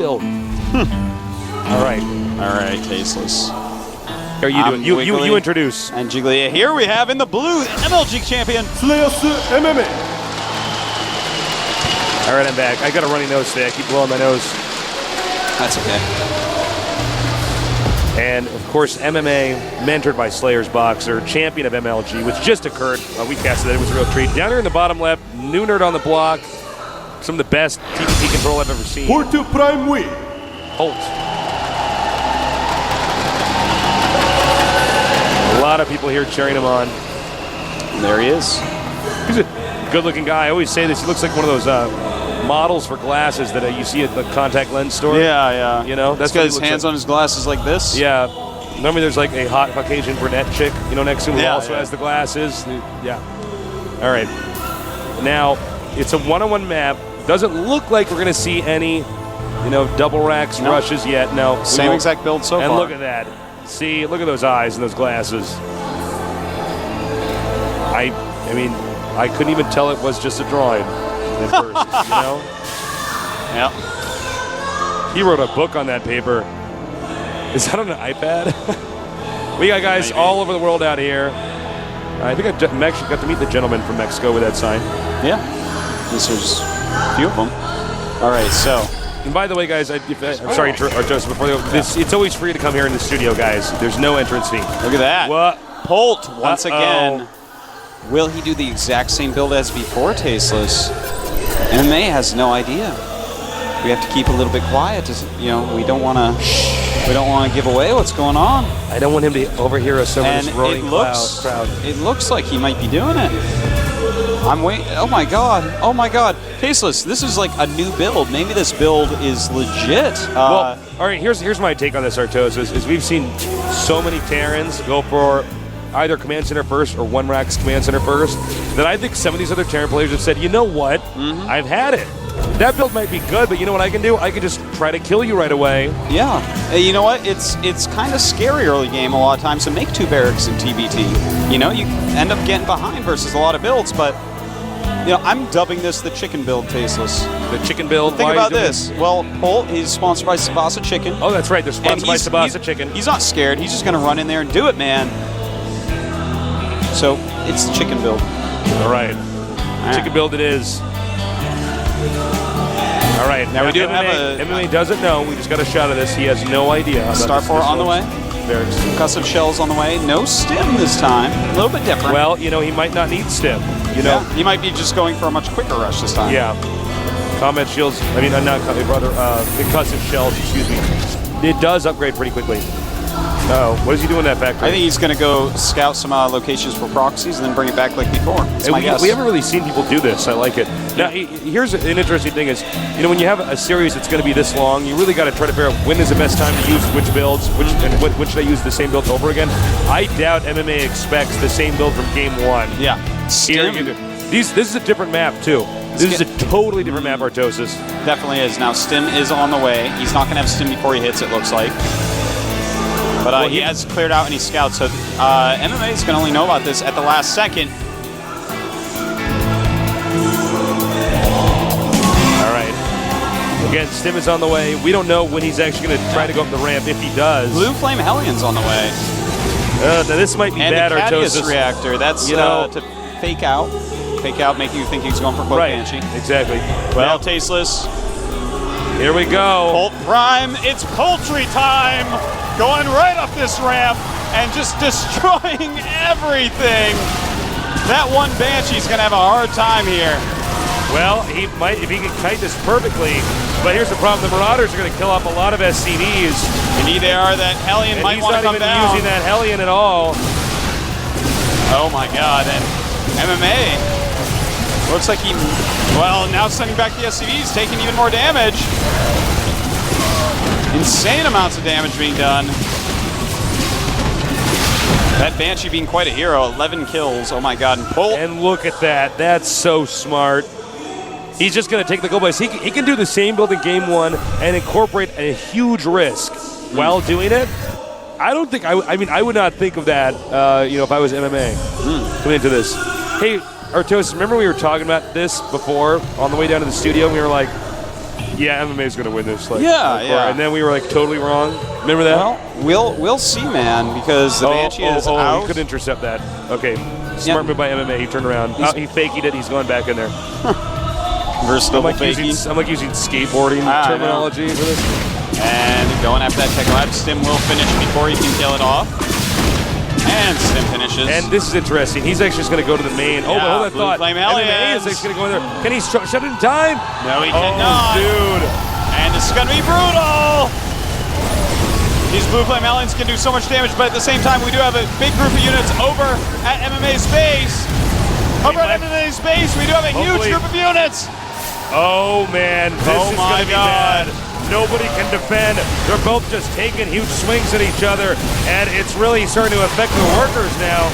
build. All right, Tasteless. How are you doing? You introduce. And Jiggly. Here we have in the blue MLG champion. MMA. All right, I'm back. I got a runny nose today. I keep blowing my nose. That's okay. And, of course, MMA, mentored by Slayer's Boxer, champion of MLG, which just occurred. We casted that. It was a real treat. Down here in the bottom left, new nerd on the block. Some of the best TPT control I've ever seen. Porto Prime Wii. Polt. A lot of people here cheering him on. And there he is. He's a good-looking guy. I always say this. He looks like one of those models for glasses that you see at the contact lens store. Yeah. You know, that's got his hands on his glasses like this. Yeah. Normally there's like a hot Caucasian brunette chick, next to him who also has the glasses. Yeah. All right. Now, it's a one-on-one map. Doesn't look like we're going to see any, double racks, rushes yet. No. Same exact build so far. And look at that. See, look at those eyes and those glasses. I mean, I couldn't even tell it was just a drawing at first, Yeah. He wrote a book on that paper. Is that on an iPad? We got guys all over the world out here. I think I actually got to meet the gentleman from Mexico with that sign. Yeah. There's a few of them. All right, so. And by the way, guys, I'm sorry, Joseph, before you go, it's always free to come here in the studio, guys. There's no entrance fee. Look at that. What? Polt, once again. Will he do the exact same build as before, Tasteless? MMA has no idea. We have to keep a little bit quiet. We don't want to give away what's going on. I don't want him to overhear us over this rolling crowd. It looks like he might be doing it. I'm waiting. Oh my god. Tasteless, this is like a new build. Maybe this build is legit. Well, all right, here's my take on this, Artos, is we've seen so many Terrans go for either Command Center first or One Rack's Command Center first that I think some of these other Terran players have said, you know what? I've had it. That build might be good, but you know what I can do? I can just try to kill you right away. Yeah. You know what? It's kind of scary early game a lot of times to make two barracks in TBT. You end up getting behind versus a lot of builds, but I'm dubbing this the chicken build, Tasteless. The chicken build? Think about this. Well, Polt, he's sponsored by Sabasa Chicken. Oh, that's right. They're sponsored by Sabasa Chicken. He's not scared. He's just going to run in there and do it, man. So, it's the chicken build. All right. Chicken build it is. All right. Now we do have MMA doesn't know. We just got a shot of this. He has no idea. Star 4 on the way. Concussive shells on the way. No stim this time. A little bit different. Well, he might not need stim. He might be just going for a much quicker rush this time. Yeah. Combat shields. I mean, not concussive shells. Excuse me. It does upgrade pretty quickly. Oh, what is he doing in that factory? I think he's going to go scout some locations for proxies and then bring it back like before. That's my guess. We haven't really seen people do this. I like it. Now, here's an interesting thing is, when you have a series that's going to be this long, you really got to try to figure out when is the best time to use which builds, which should I use the same builds over again. I doubt MMA expects the same build from game one. Yeah. This is a different map, too. This is a totally different map, Artosis. Definitely is. Now, Stim is on the way. He's not going to have Stim before he hits, it looks like. But he has cleared out any scouts, so MMA is going to only know about this at the last second. All right. Again, Stim is on the way. We don't know when he's actually going to try to go up the ramp, if he does. Blue Flame Hellion's on the way. Now this might be bad, Artosis. And the Cadius reactor, that's to fake out. Fake out, making you think he's going for Cloak Banshee. Exactly. Well, Tasteless. Here we go. Polt Prime, it's poultry time! Going right up this ramp and just destroying everything. That one Banshee's gonna have a hard time here. Well, he might if he can kite this perfectly. But here's the problem: the Marauders are gonna kill off a lot of SCVs. Indeed, they are. That Hellion might want to come down. He's not even using that Hellion at all. Oh my God! And MMA looks like now sending back the SCVs, taking even more damage. Insane amounts of damage being done. That Banshee being quite a hero, 11 kills, oh my God. And look at that, that's so smart. He's just gonna take the gold boys. He can do the same build in game one and incorporate a huge risk while doing it. I don't think, I would not think of that, if I was MMA coming into this. Hey, Artos, remember we were talking about this before on the way down to the studio? And we were like, Yeah, MMA's going to win this. Like, Yeah, hardcore. yeah. And then we were like totally wrong. Remember that? Well, we'll see, man, because the Banshee is out. He could intercept that. Okay, smart move by MMA. He turned around. He faked it. He's going back in there. Versatile I'm like using skateboarding terminology for this. And going after that tech lab. Stim will finish before he can kill it off. And Stim finishes. And this is interesting. He's actually just going to go to the main. Oh, but hold that thought. MMA is actually going to go in there. Can he shut it in time? No, he cannot. Dude. And this is going to be brutal. These Blue Flame Aliens can do so much damage, but at the same time, we do have a big group of units over at MMA's base. Over at MMA's base, we do have a huge group of units. Oh, man. This is going to be bad. Nobody can defend. They're both just taking huge swings at each other, and it's really starting to affect the workers now.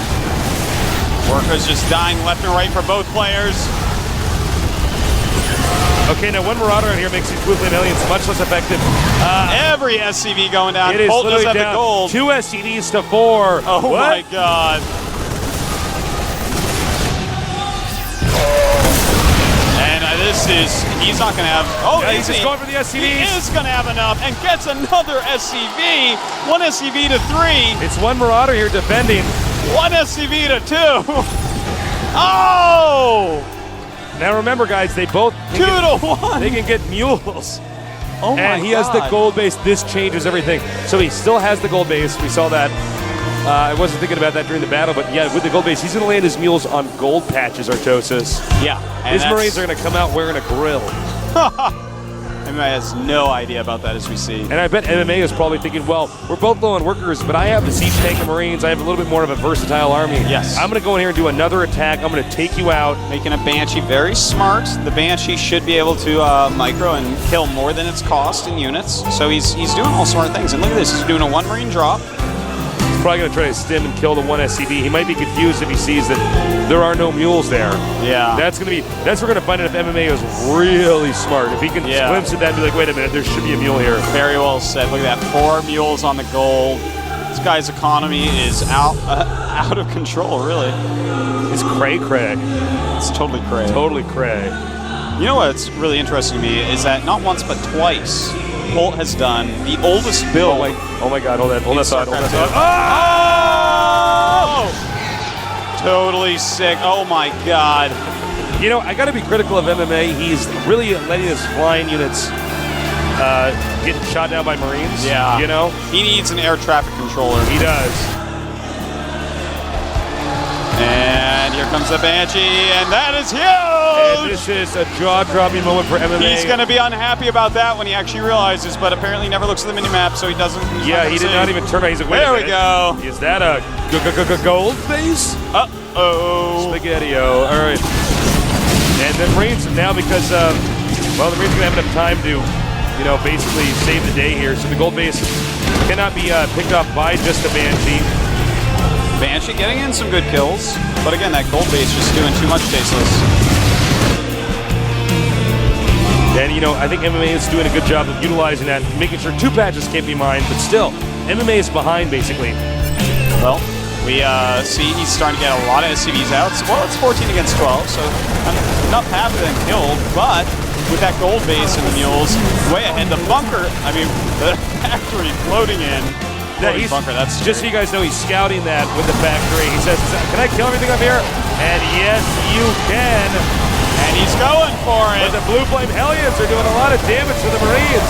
Workers just dying left and right for both players. Okay, now one Marauder out here makes these Blue Flame Aliens much less effective. Every SCV going down. It is Polt does have down. the gold. 2 SCVs to 4. Oh my god. And he's not going to have, he's just going for the SCVs. He is going to have enough and gets another SCV. 1 SCV to 3. It's one Marauder here defending. 1 SCV to 2. Oh! Now remember, guys, they both 2 to 1. They can get mules. Oh my And he has the gold base. This changes everything. So he still has the gold base. We saw that. I wasn't thinking about that during the battle, but yeah, with the gold base, he's going to land his mules on gold patches, Artosis. Yeah. His Marines are going to come out wearing a grill. MMA has no idea about that, as we see. And I bet MMA is probably thinking, well, we're both low on workers, but I have the siege tank and Marines. I have a little bit more of a versatile army. Yes. I'm going to go in here and do another attack. I'm going to take you out. Making a Banshee very smart. The Banshee should be able to micro and kill more than its cost in units. So he's doing all smart things. And look at this. He's doing a 1 Marine drop. He's probably going to try to stim and kill the 1 SCV. He might be confused if he sees that there are no mules there. Yeah. That's we're going to find out if MMA is really smart. If he can glimpse at that and be like, wait a minute, there should be a mule here. Very well said. Look at that. 4 mules on the gold. This guy's economy is out of control, really. It's cray-cray. It's totally cray. Totally cray. You know what's really interesting to me is that not once but twice, Polt has done the oldest build. Oh my god, hold that thought. Oh! Totally sick. Oh my god. You know, I got to be critical of MMA. He's really letting his flying units get shot down by Marines. Yeah. You know? He needs an air traffic controller. He does. And here comes the Banshee, and that is huge! And this is a jaw-dropping moment for MMA. He's going to be unhappy about that when he actually realizes, but apparently he never looks at the minimap, so he doesn't. Yeah, he did not even turn around. He's like, wait there a we go. Is that a gold base? Uh-oh. Spaghetti-o. All right. And then Marines now, because, the Marines are going to have enough time to, basically save the day here. So the gold base cannot be picked up by just the Banshee. Banshee getting in some good kills, but again, that gold base just doing too much tasteless. And, I think MMA is doing a good job of utilizing that, making sure 2 patches can't be mined, but still, MMA is behind, basically. Well, we see he's starting to get a lot of SCVs out. Well, it's 14 against 12, so enough half of them killed, but with that gold base and the mules, way ahead. The bunker, the factory floating in. Bunker, that's just so you guys know, he's scouting that with the factory. He says, can I kill everything up here? And yes, you can. And he's going for it. But the Blue Flame Hellions are doing a lot of damage to the Marines.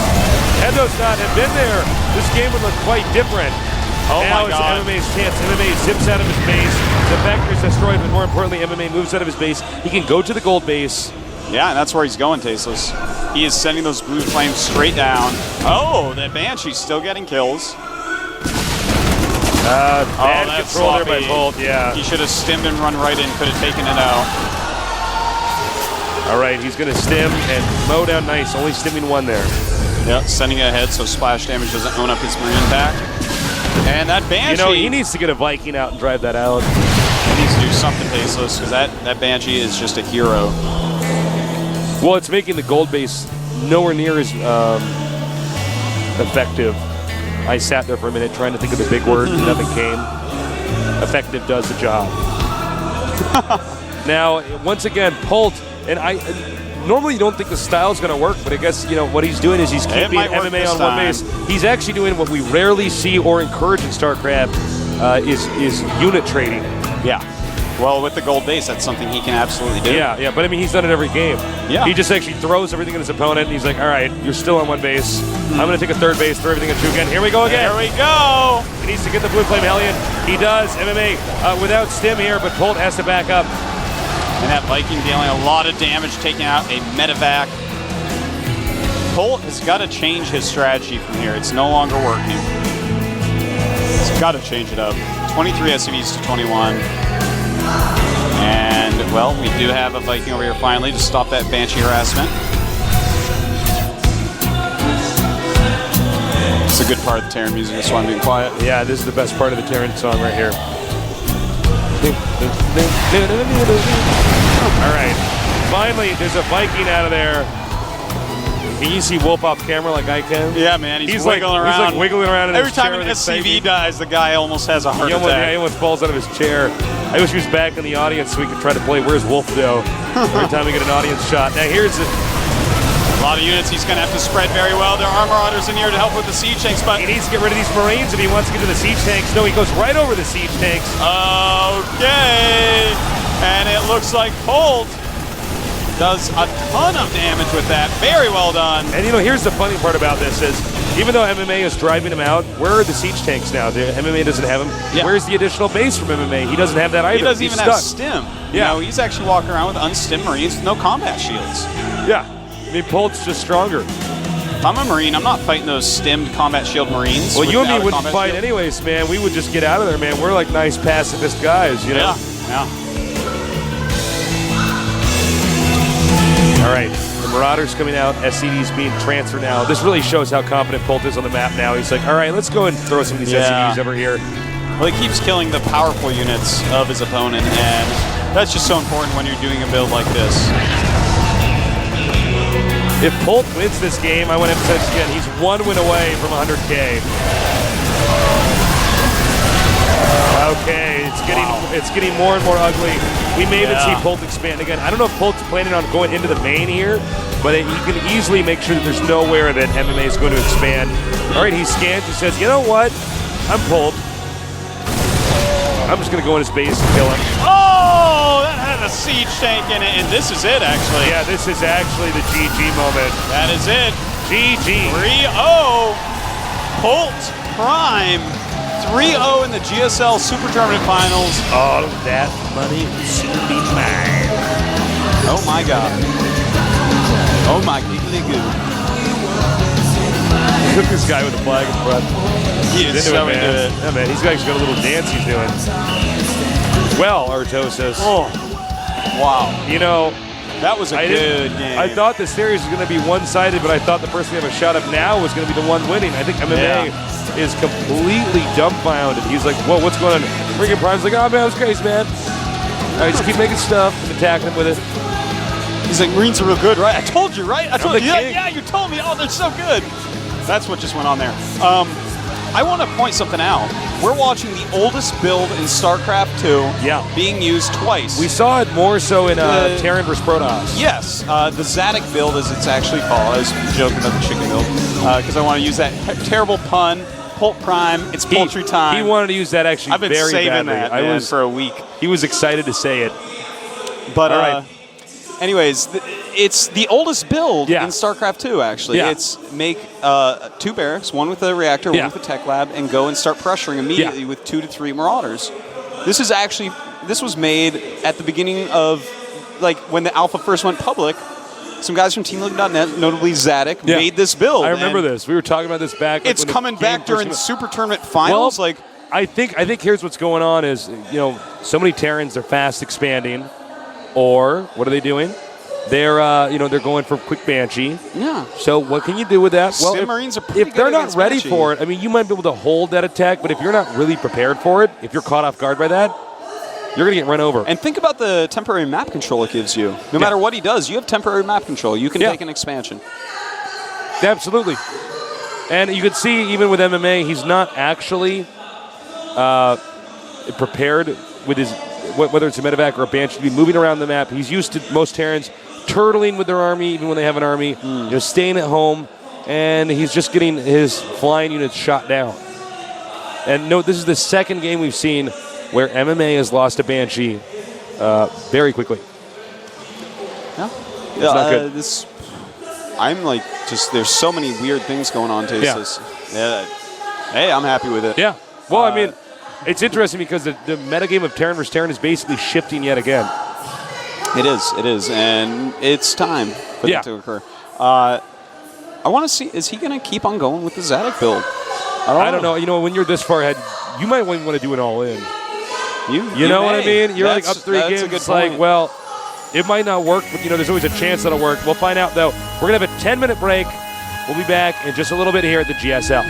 Had those not have been there, this game would look quite different. Oh now my God. MMA's chance. MMA zips out of his base. The factory's destroyed, but more importantly, MMA moves out of his base. He can go to the gold base. Yeah, and that's where he's going, Tasteless. He is sending those Blue Flames straight down. Oh, the Banshee's still getting kills. Bad control there by Polt, yeah. He should have stimmed and run right in, could have taken it out. All right, he's going to stim and mow down nice, only stimming 1 there. Yep, sending it ahead so splash damage doesn't own up his Marine attack. And that Banshee... he needs to get a Viking out and drive that out. He needs to do something tasteless, because that Banshee is just a hero. Well, it's making the gold base nowhere near as effective. I sat there for a minute trying to think of the big word, and nothing came. Effective does the job. Now, once again, Polt, and normally you don't think the style's going to work, but I guess, what he's doing is he's keeping MMA on one base. He's actually doing what we rarely see or encourage in StarCraft, is unit trading. Yeah. Well, with the gold base, that's something he can absolutely do. Yeah, but I mean, he's done it every game. Yeah. He just actually throws everything at his opponent, and he's like, all right, you're still on one base. I'm going to take a third base, throw everything at you again. Here we go again. There we go. He needs to get the Blue Flame Hellion. He does. MMA without stim here, but Polt has to back up. And that Viking dealing a lot of damage, taking out a medevac. Polt has got to change his strategy from here. It's no longer working. He's got to change it up. 23 SCVs to 21. And, well, we do have a Viking over here finally to stop that Banshee harassment. It's a good part of the Terran music, that's why I'm being quiet. Yeah, this is the best part of the Terran song right here. All right. Finally, there's a Viking out of there. Can you see Wolf off camera like I can? Yeah, man. He's wiggling around. He's like wiggling around in Every his chair. time an SCV dies, the guy almost has a heart attack. Yeah, he almost falls out of his chair. I wish he was back in the audience so we could try to play Where's Wolf Though every time we get an audience shot. Now here's it. A lot of units he's going to have to spread very well. There are Marauders in here to help with the siege tanks, but he needs to get rid of these Marines if he wants to get to the siege tanks. No, he goes right over the siege tanks. Okay. And it looks like Polt does a ton of damage with that. Very well done. And here's the funny part about this is, even though MMA is driving him out, where are the siege tanks now? The MMA doesn't have them. Yeah. Where's the additional base from MMA? He doesn't have that either. He doesn't even have stim. Yeah. He's actually walking around with unstim Marines with no combat shields. Yeah. I mean, Polt's just stronger. If I'm a Marine, I'm not fighting those stimmed combat shield Marines. Well, you and me wouldn't fight anyways, man. We would just get out of there, man. We're like nice pacifist guys, Yeah. All right, the Marauders coming out, SCVs being transferred now. This really shows how confident Polt is on the map now. He's like, all right, let's go and throw some of these SCVs over here. Well, he keeps killing the powerful units of his opponent, and that's just so important when you're doing a build like this. If Polt wins this game, I want to emphasize again, he's one win away from 100K. Okay, it's getting more and more ugly. We may even see Polt expand again. I don't know if Polt's planning on going into the main here, but he can easily make sure that there's nowhere that MMA is going to expand. All right, he scans. He says, you know what? I'm Polt. I'm just going to go in his base and kill him. Oh, that had a siege tank in it, and this is it, actually. Yeah, this is actually the GG moment. That is it. GG. 3-0. Polt Prime. 3-0 in the GSL Super Tournament Finals. All of that money will soon be mine. Oh my God. Oh my giggly goo. Look at this guy with the flag in front. He is so into it. Yeah, man, he's actually got a little dance he's doing. Well, Artosis. Oh, wow. That was a good game. I thought the series was going to be one-sided, but I thought the person we have a shot of now was going to be the one winning. I think MMA is completely dumbfounded. He's like, whoa, what's going on? Freaking Prime's like, oh, man, that's crazy, man. All right, just keep making stuff and attacking him with it. He's like, Marines are real good, right? I told you, right? I told you. King. Yeah, you told me. Oh, they're so good. That's what just went on there. I want to point something out. We're watching the oldest build in StarCraft 2 being used twice. We saw it more so in Terran vs. Protoss. Yes, the Zadok build, as it's actually called. I was joking about the chicken build because I want to use that terrible pun. Polt Prime, it's poultry time. He wanted to use that actually I've been very saving badly. that for a week. He was excited to say it. But all right. Anyways, it's the oldest build in StarCraft 2, actually. Yeah. It's make 2 barracks, one with a reactor, one with a tech lab, and go and start pressuring immediately with 2 to 3 Marauders. This was made at the beginning of, like, when the alpha first went public. Some guys from TeamLeague.net, notably Zadok, made this build. I remember this. We were talking about this back. It's coming back during Super Tournament Finals. Well, I think here's what's going on is, so many Terrans are fast expanding. Or what are they doing? They're they're going for quick Banshee. Yeah. So what can you do with that? Well, Marines are pretty if they're good not against ready Banshee. for it, I mean, you might be able to hold that attack, but if you're not really prepared for it, if you're caught off guard by that, you're going to get run over. And think about the temporary map control it gives you. No matter what he does, you have temporary map control. You can take an expansion. Absolutely. And you can see even with MMA, he's not actually prepared with his, whether it's a medevac or a Banshee, to be moving around the map. He's used to most Terrans turtling with their army, even when they have an army, staying at home, and he's just getting his flying units shot down. And note, this is the second game we've seen where MMA has lost a Banshee very quickly. Yeah. It's not good. I'm like, there's so many weird things going on, Tasteless. Yeah. Hey, I'm happy with it. Yeah. Well, I mean, it's interesting because the metagame of Terran vs. Terran is basically shifting yet again. It is, and it's time for that to occur. I want to see, is he going to keep on going with the Zadok build? I don't know. You know, when you're this far ahead, you might want to do an all-in. You know what I mean? You're like up 3 games. A good it's like, well, it might not work, but, there's always a chance that'll work. We'll find out, though. We're going to have a 10-minute break. We'll be back in just a little bit here at the GSL.